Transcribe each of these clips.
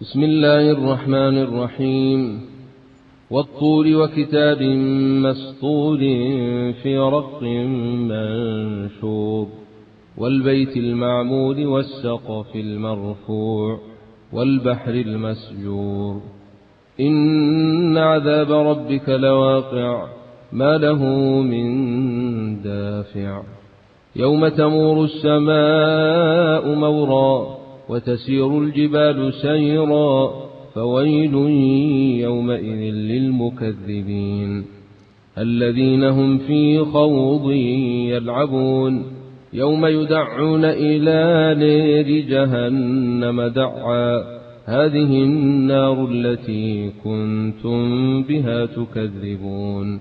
بسم الله الرحمن الرحيم. والطور وكتاب مسطور في رق منشور والبيت المعمور والسقف المرفوع والبحر المسجور إن عذاب ربك لواقع ما له من دافع يوم تمور السماء مورا وتسير الجبال سيرا فويل يومئذ للمكذبين الذين هم في خوض يلعبون يوم يدعون إلى نار جهنم دعا هذه النار التي كنتم بها تكذبون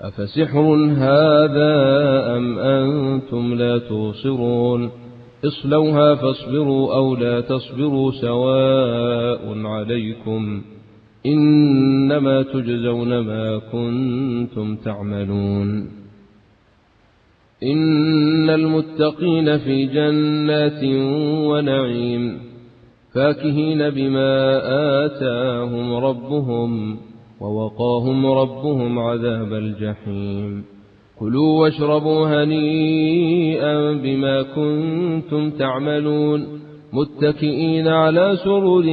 أفسحر هذا أم أنتم لا تبصرون اصلوها فاصبروا أو لا تصبروا سواء عليكم إنما تجزون ما كنتم تعملون إن المتقين في جنات ونعيم فاكهين بما آتاهم ربهم ووقاهم ربهم عذاب الجحيم كلوا واشربوا هنيئا بما كنتم تعملون متكئين على سرر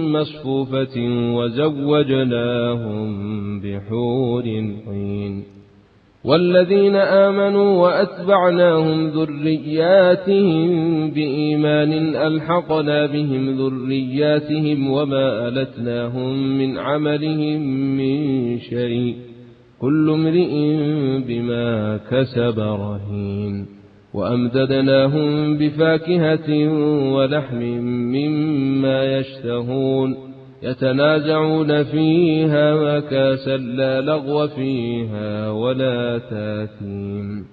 مصفوفة وزوجناهم بحور عين والذين آمنوا وأتبعناهم ذرياتهم بإيمان ألحقنا بهم ذرياتهم وما ألتناهم من عملهم من شيء كل امرئ بما كسب رهين وأمددناهم بفاكهة ولحم مما يشتهون يتنازعون فيها وكاسا لا لغو فيها ولا تاثيم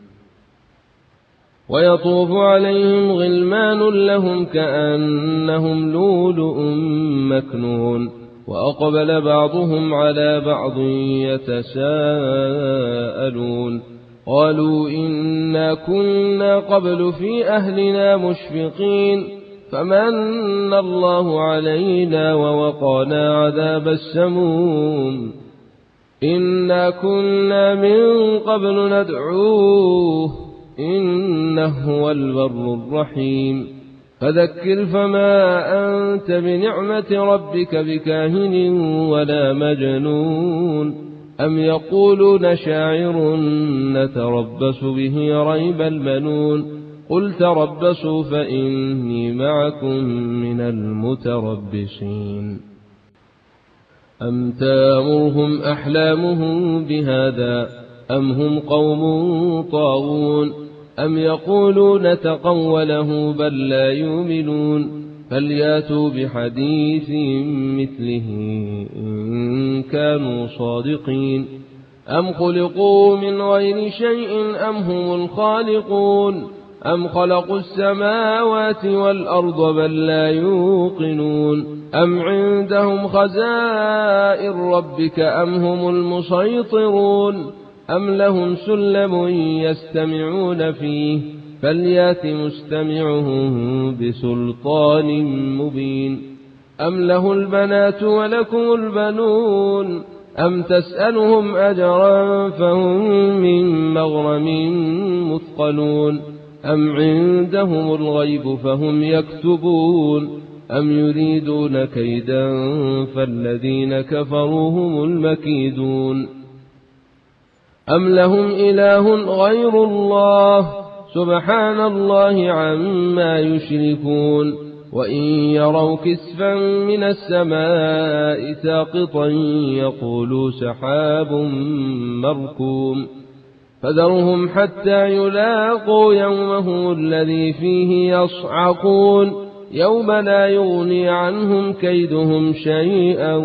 ويطوف عليهم غلمان لهم كأنهم لؤلؤ مكنون وأقبل بعضهم على بعض يتساءلون قالوا إنا كنا قبل في أهلنا مشفقين فمن الله علينا ووقانا عذاب السموم إنا كنا من قبل ندعوه إنه هو البر الرحيم فذكر فما أنت بنعمة ربك بكاهن ولا مجنون أم يقولون شاعر نتربص به ريب المنون قل تربصوا فإني معكم من المتربصين أم تامرهم أحلامهم بهذا أم هم قوم طاغون أم يقولون تقوله بل لا يؤمنون فلياتوا بحديث مثله إن كانوا صادقين أم خلقوا من غير شيء أم هم الخالقون أم خلقوا السماوات والأرض بل لا يوقنون أم عندهم خزائن ربك أم هم المسيطرون أم لهم سلم يستمعون فيه فليات مستمعهم بسلطان مبين أم له البنات ولكم البنون أم تسألهم أجرا فهم من مغرم مثقلون أم عندهم الغيب فهم يكتبون أم يريدون كيدا فالذين كفروا هم المكيدون أم لهم إله غير الله سبحان الله عما يشركون وإن يروا كسفا من السماء ساقطا يقولوا سحاب مركوم فذرهم حتى يلاقوا يومهم الذي فيه يصعقون يوم لا يغني عنهم كيدهم شيئا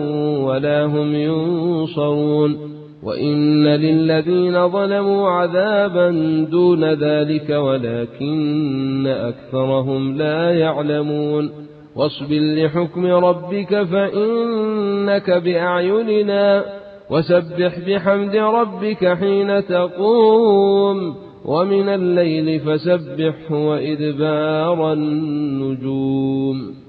ولا هم ينصرون وإن للذين ظلموا عذابا دون ذلك ولكن أكثرهم لا يعلمون واصبر لحكم ربك فإنك بأعيننا وسبح بحمد ربك حين تقوم ومن الليل فسبحه وإدبار النجوم